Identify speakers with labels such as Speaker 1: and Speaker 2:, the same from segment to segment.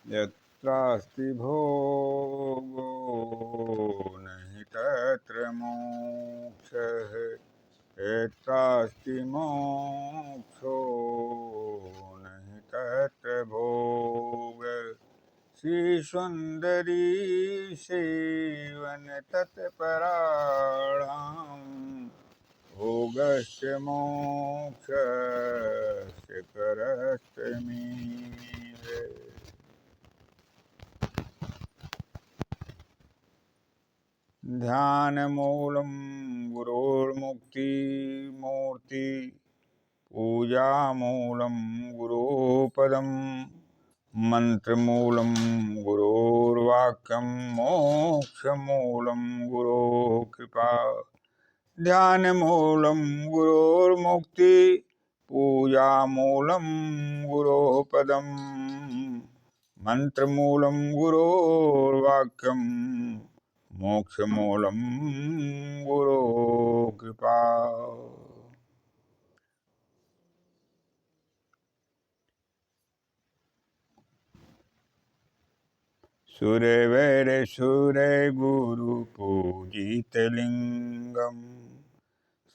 Speaker 1: यत्रास्ति भोगो नहि तत्र मोक्षः यत्रास्ति मोक्षो नहि तत्र भोगः श्रीसुन्दरी सेवनतत्पराणाम् भोगस्य मोक्षस्य करस्तमीहे। ध्यानमूलं गुरोर्मुक्तिमूर्ति पूजामूलं गुरोपदं मन्त्रमूलं गुरोर्वाक्यं मोक्षमूलं गुरोः कृपा। ध्यानमूलं गुरोर्मुक्ति पूजामूलं गुरोः पदं मन्त्रमूलं गुरोर्वाक्यं मोक्षमूलं गुरोः कृपा। सुरवरसुर गुरु पूजितलिङ्गम्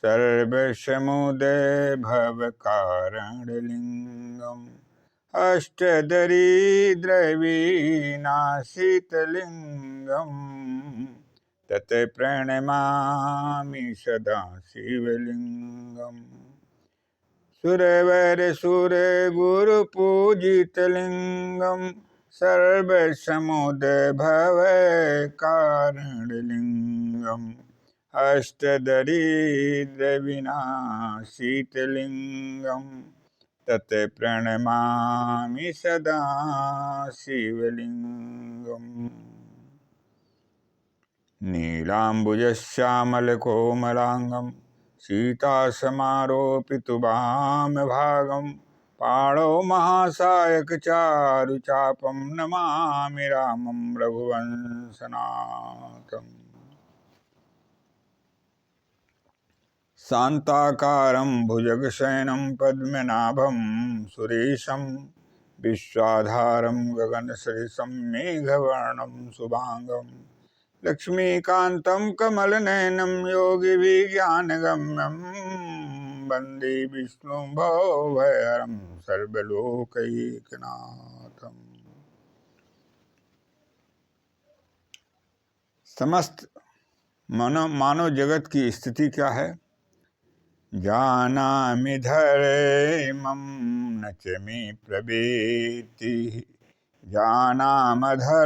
Speaker 1: सर्वसमुदय भवकारणलिङ्गम् अष्टदरिद्रविनाशितलिङ्गम् तत् प्रणमामि सदा शिवलिङ्गम्। सुरवरसुर गुरुपूजितलिङ्गम् सर्वसमुदय भवकारणलिङ्गम् अष्टदरिद्रविनाशितलिङ्गम् तत् प्रणमामि सदा शिवलिङ्गम्। नीलाम्बुजश्यामलकोमलाङ्गं सीतासमारोपितुवामभागं पाणौ महासायकचारुचापं नमामि रामं रघुवंशनाथम्। शान्ताकारं भुजगशयनं पद्मनाभं सुरेशं विश्वाधारं गगनसदृशं मेघवर्णं शुभांगं लक्ष्मीकान्तं कमलनयनं योगिविज्ञानगम्यं वन्दे विष्णुं भवभयहरं सर्वलोकैकनाथम्। समस्त मानव जगत की स्थिति क्या है? जानामि धर्मं न च मे प्रवेति जानामधर्मं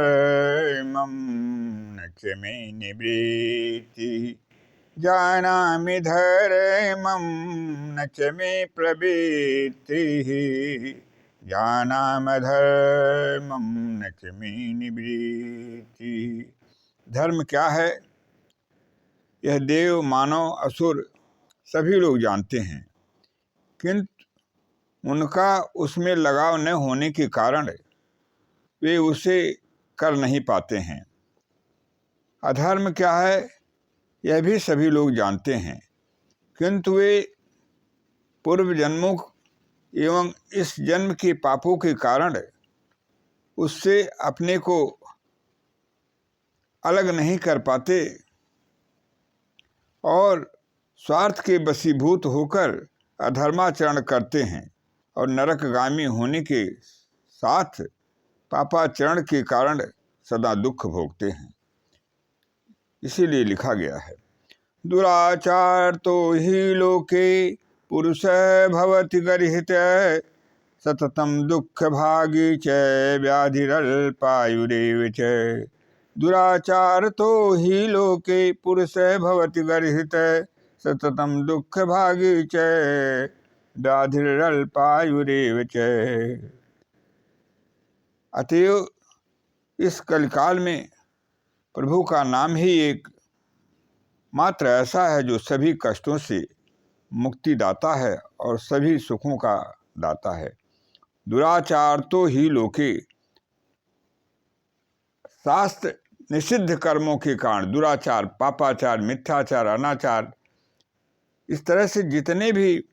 Speaker 1: न च मे निवृत्ति जानामि धर्मं न च मे प्रवृत्तिः जानामधर्मं न च मे निवृत्ति। धर्म क्या है? यह देव मानव असुर सभी लोग जानते हैं, किंतु उनका उसमें लगाव न होने के कारण वे उसे कर नहीं पाते हैं। अधर्म क्या है? यह भी सभी लोग जानते हैं, किंतु वे पूर्व जन्मों एवं इस जन्म के पापों के कारण उससे अपने को अलग नहीं कर पाते और स्वार्थ के वशीभूत होकर अधर्माचरण करते हैं और नरकगामी होने के साथ पापाचरण के कारण सदा दुख भोगते हैं। इसीलिए लिखा गया है, दुराचार तो ही लोके पुरुष भवति गर्हित सततम दुख भागी च व्याधिरल्पायुरेव च। दुराचार तो ही लोके पुरुष भवति गर्हित सततम दुख भागी च व्याधिरल्पायुरेव च। अतएव इस कलिकाल में प्रभु का नाम ही एक मात्र ऐसा है जो सभी कष्टों से मुक्ति दाता है और सभी सुखों का दाता है। दुराचार तो ही लोके, शास्त्र निषिद्ध कर्मों के कारण दुराचार, पापाचार, मिथ्याचार, अनाचार, इस तरह से जितने भी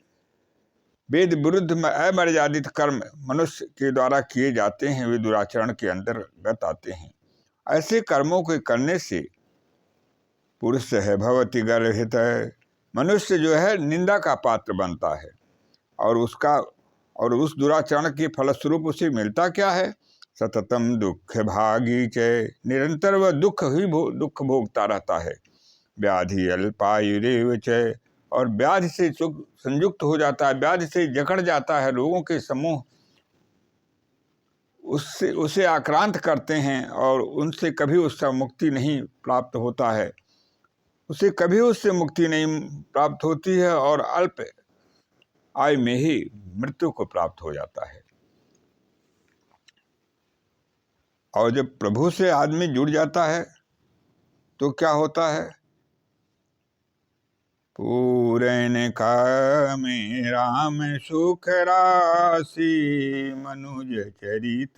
Speaker 1: वेद विरुद्ध अमर्यादित कर्म मनुष्य के द्वारा किए जाते हैं, वे दुराचरण के अंतर्गत आते हैं। ऐसे कर्मों के करने से पुरुष है भवति गर्हित, मनुष्य जो है निंदा का पात्र बनता है, और उस दुराचरण के फलस्वरूप उसे मिलता क्या है? सततम दुख भागी च, निरंतर वह दुख भोगता रहता है। व्याधि अल्पायुरेव च, और व्याधि से संयुक्त हो जाता है, व्याधि से जकड़ जाता है, रोगों के समूह उसे आक्रांत करते हैं और उनसे कभी उसका मुक्ति नहीं प्राप्त होता है, उसे कभी उससे मुक्ति नहीं प्राप्त होती है और अल्प आयु में ही मृत्यु को प्राप्त हो जाता है। और जब प्रभु से आदमी जुड़ जाता है तो क्या होता है? पूरन कामे राम सुख राशि, मनुज चरित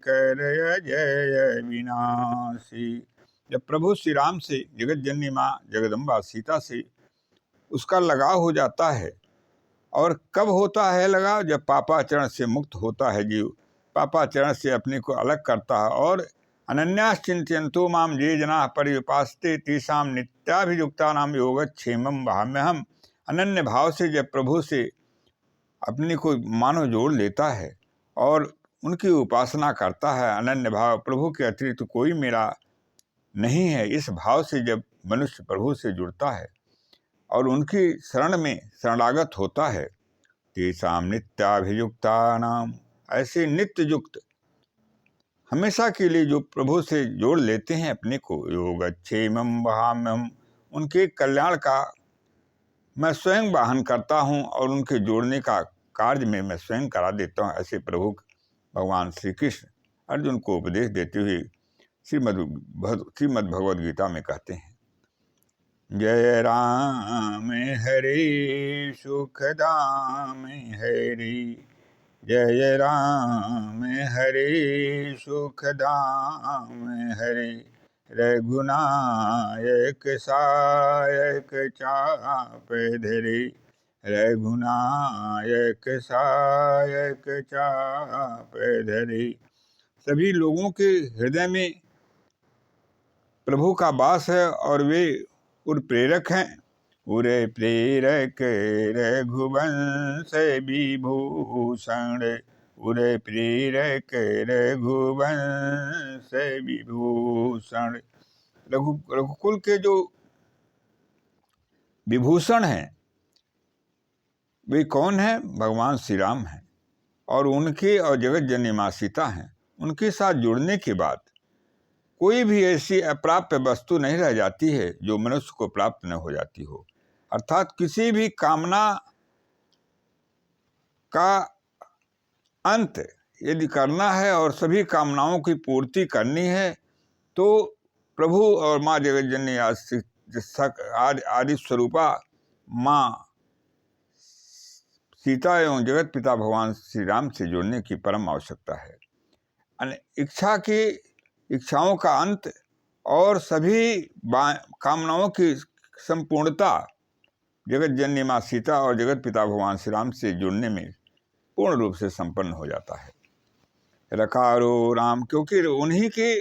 Speaker 1: कर जय विनाशी। जब प्रभु श्री राम से, जगत जननी माँ जगदम्बा सीता से उसका लगाव हो जाता है, और कब होता है लगाव? जब पापाचरण से मुक्त होता है जीव, पापाचरण से अपने को अलग करता है। और अनन्याश्चिंतयन्तो माम ये जना पर्युपासते तेषां नित्याभियुक्तानां योगक्षेमं वहाम्यहम्। अनन्य भाव से जब प्रभु से अपने को मानव जोड़ लेता है और उनकी उपासना करता है, अनन्य भाव, प्रभु के अतिरिक्त तो कोई मेरा नहीं है, इस भाव से जब मनुष्य प्रभु से जुड़ता है और उनकी शरण में शरणागत होता है, तेषां नित्याभियुक्तानां, ऐसे नित्य युक्त हमेशा के लिए जो प्रभु से जोड़ लेते हैं अपने को, योगक्षेमं वहाम्यहम्, उनके कल्याण का मैं स्वयं वाहन करता हूँ और उनके जोड़ने का कार्य में मैं स्वयं करा देता हूँ। ऐसे प्रभु भगवान श्री कृष्ण अर्जुन को उपदेश देते हुए श्रीमद् भगवद गीता में कहते हैं, जय राम हरे सुखदाम हरे, जय राम हरे सुखदाम हरे, रघुनायक सायक चाप धरे, रघुनायक सायक चाप धरे। सभी लोगों के हृदय में प्रभु का वास है और वे उर प्रेरक हैं। उरे प्रेरक रघुवंश विभूषण, उरे प्रेरक रघुवंश विभूषण। रघुकुल के जो विभूषण हैं वे कौन हैं? भगवान श्री राम हैं, और उनके और जगत जननी माँ सीता हैं। उनके साथ जुड़ने के बाद कोई भी ऐसी अप्राप्य वस्तु नहीं रह जाती है जो मनुष्य को प्राप्त न हो जाती हो। अर्थात किसी भी कामना का अंत यदि करना है और सभी कामनाओं की पूर्ति करनी है तो प्रभु और माँ जगत जननी आदि स्वरूपा माँ सीता एवं जगत पिता भगवान श्री राम से जुड़ने की परम आवश्यकता है। इच्छाओं का अंत और सभी कामनाओं की संपूर्णता जगत जननी माँ सीता और जगत पिता भगवान श्री राम से जुड़ने में पूर्ण रूप से संपन्न हो जाता है। रकारो राम, क्योंकि उन्हीं के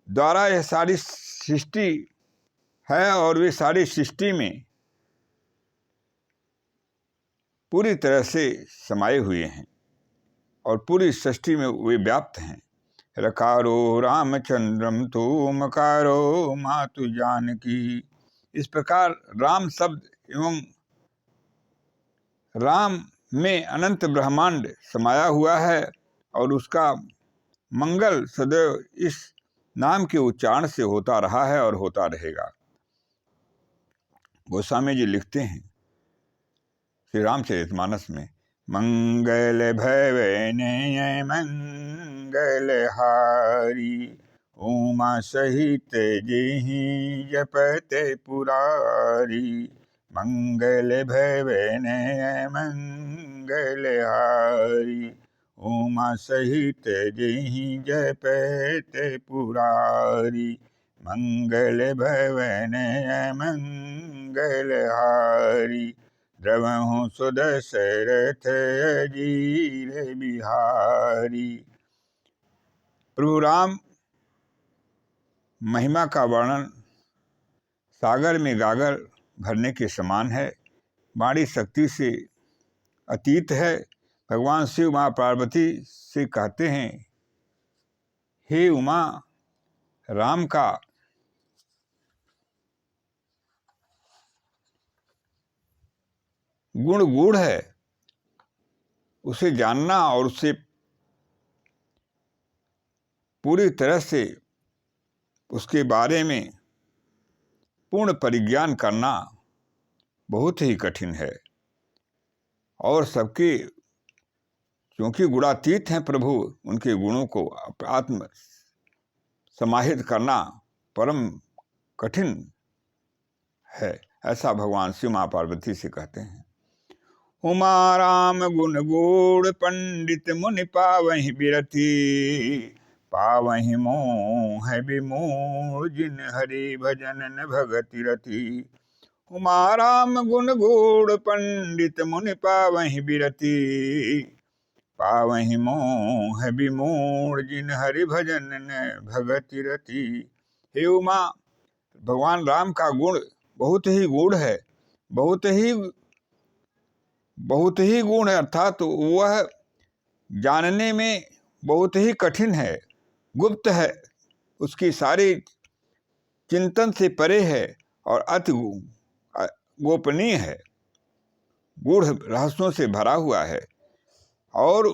Speaker 1: द्वारा यह सारी सृष्टि है और वे सारी सृष्टि में पूरी तरह से समाये हुए हैं और पूरी सृष्टि में वे व्याप्त हैं। रकारो रामचंद्रम तो मकारो मातु जानकी। इस प्रकार राम शब्द एवं राम में अनंत ब्रह्मांड समाया हुआ है और उसका मंगल सदैव इस नाम के उच्चारण से होता रहा है और होता रहेगा। गोस्वामी जी लिखते हैं श्री रामचरितमानस में, मंगल भवने मंगल हारी, उमा सहित जेहि जपते पुरारी। मंगल भवने मंगल हारी, उमा सहित जेहि जपते पुरारी। मंगल भवने मंगल हारी, रवहु सुदशरथ अजीर बिहारी। प्रभु राम महिमा का वर्णन सागर में गागर भरने के समान है, वाणी शक्ति से अतीत है। भगवान शिव माँ पार्वती से कहते हैं, हे उमा, राम का गुण गूढ़ है, उसे जानना और उससे पूरी तरह से उसके बारे में पूर्ण परिज्ञान करना बहुत ही कठिन है। और सबके क्योंकि गुणातीत हैं प्रभु, उनके गुणों को आत्म समाहित करना परम कठिन है, ऐसा भगवान शिव माँ पार्वती से कहते हैं। उमा राम गुण गूढ़ पंडित मुनि पावहि बिरति, पावहि मोह विमूढ़ जिन हरि भजन न भगति रति। उमा राम गुण गूढ़ पंडित मुनि पावहि बिरति, पावहि मोह विमूढ़ जिन हरि भजन न भगति रति। हे उमा, भगवान राम का गुण बहुत ही गूढ़ है, बहुत ही गुण है, अर्थात वह जानने में बहुत ही कठिन है, गुप्त है, उसकी सारी चिंतन से परे है और अति गोपनीय है, गूढ़ रहस्यों से भरा हुआ है। और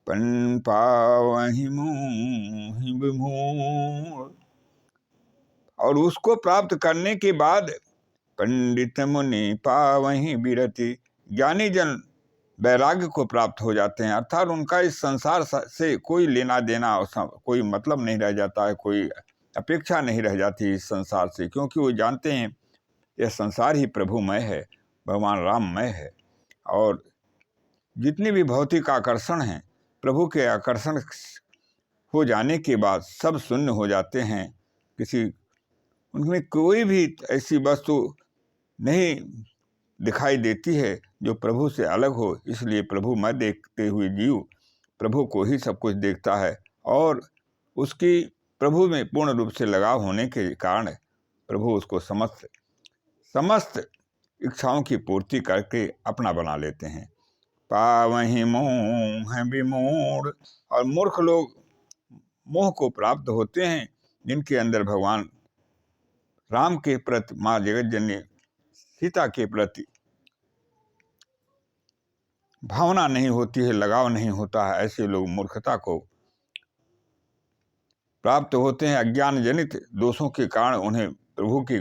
Speaker 1: पावहि मोहि विमूढ़, और उसको प्राप्त करने के बाद पंडित मुनि पावहि बिरति, ज्ञानी जन वैराग्य को प्राप्त हो जाते हैं, अर्थात उनका इस संसार से कोई लेना देना, कोई मतलब नहीं रह जाता है, कोई अपेक्षा नहीं रह जाती इस संसार से, क्योंकि वो जानते हैं यह संसार ही प्रभुमय है, भगवान राममय है। और जितनी भी भौतिक आकर्षण हैं, प्रभु के आकर्षण हो जाने के बाद सब शून्य हो जाते हैं, उनमें कोई भी ऐसी वस्तु नहीं दिखाई देती है जो प्रभु से अलग हो। इसलिए प्रभु में देखते हुए जीव प्रभु को ही सब कुछ देखता है, और उसकी प्रभु में पूर्ण रूप से लगाव होने के कारण प्रभु उसको समस्त इच्छाओं की पूर्ति करके अपना बना लेते हैं। पावहि मोह विमूढ़, और मूर्ख लोग मोह को प्राप्त होते हैं, जिनके अंदर भगवान राम के प्रति, माँ जगत जननी सीता के प्रति भावना नहीं होती है, लगाव नहीं होता है, ऐसे लोग मूर्खता को प्राप्त होते हैं। अज्ञान जनित दोषों के कारण उन्हें प्रभु के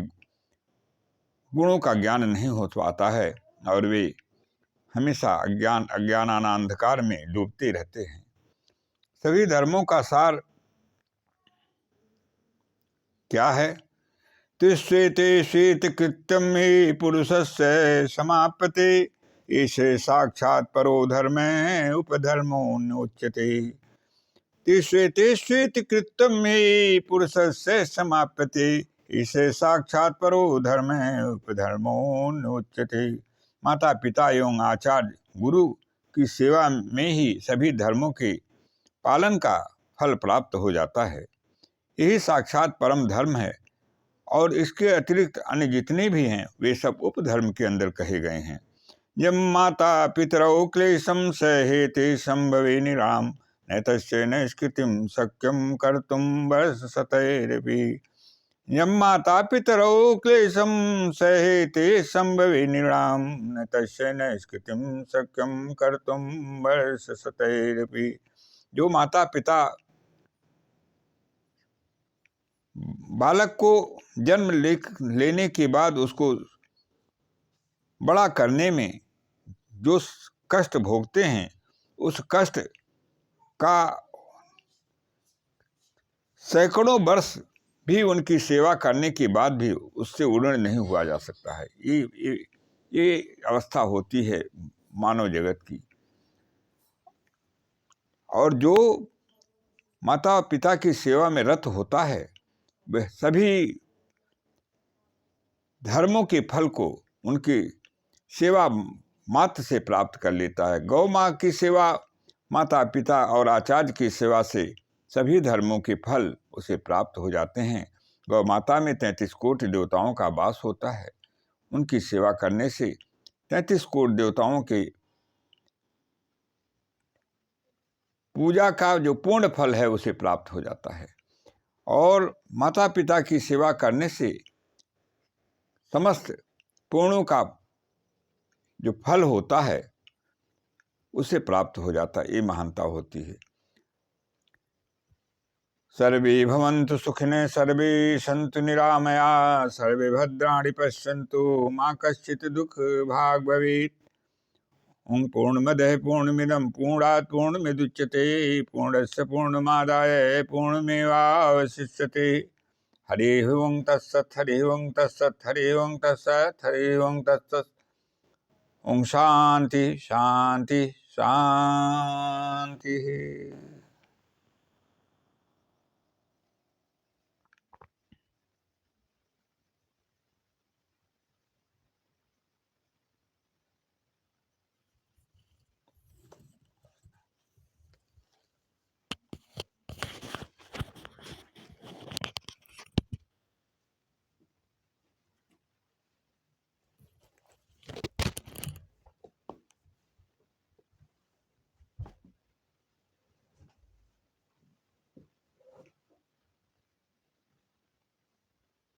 Speaker 1: गुणों का ज्ञान नहीं हो पाता है, और वे हमेशा अज्ञानांधकार में डूबते रहते हैं। सभी धर्मों का सार क्या है? तिस्वेत कृत्यम मे पुरुषस्य समाप्यते, ईशे साक्षात् परो धर्म उपधर्मो नोच्यते। तिस्वेत कृत्यम मे पुरुषस्य समाप्यते, ईशे साक्षात् परो धर्म उपधर्मो नोच्यते। माता पिता एवं आचार्य गुरु की सेवा में ही सभी धर्मों के पालन का फल प्राप्त हो जाता है। यही साक्षात परम धर्म है, और इसके अतिरिक्त अन्य जितने भी हैं वे सब उपधर्म के अंदर कहे गए हैं। जब माता पितरौ क्लेशम सहेते संभवे निराम, न तस्य नैष्कृतिम शक्यम कर्तुम वर्ष शतैरपि। यम माता पितरौ क्लेशम सहेते संभवे निराम, न तस्य नैष्कृतिम शक्यम कर्तुम वर्ष शतैरपि। जो माता पिता बालक को जन्म लेने के बाद उसको बड़ा करने में जो कष्ट भोगते हैं, उस कष्ट का सैकड़ों वर्ष भी उनकी सेवा करने के बाद भी उससे उड़न नहीं हुआ जा सकता है। ये अवस्था होती है मानव जगत की। और जो माता पिता की सेवा में रत होता है, वह सभी धर्मों के फल को, उनकी सेवा मात्र से प्राप्त कर लेता है। गौ माँ की सेवा, माता पिता और आचार्य की सेवा से सभी धर्मों के फल उसे प्राप्त हो जाते हैं। गौ माता में 33 कोटि देवताओं का वास होता है। उनकी सेवा करने से 33 कोटि देवताओं के पूजा का जो पूर्ण फल है उसे प्राप्त हो जाता है। और माता पिता की सेवा करने से समस्त पुण्यों का जो फल होता है उसे प्राप्त हो जाता है। ये महानता होती है। सर्वे भवन्तु सुखिनः, सर्वे सन्तु निरामया, सर्वे भद्राणि पश्यन्तु, मा कश्चित् दुःखभाग् भवेत्। ओं पूर्णमदः पूर्णमिदं पूर्णात् पूर्णमुदच्यते, पूर्णस्य पूर्णमादाय पूर्णमेवावशिष्यते। हरि ओं तत्सत्, हरि ओं तत्सत्, हरि ओं तत्सत्, हरि ओं तत्सत्। ओं शांति शांति शांति।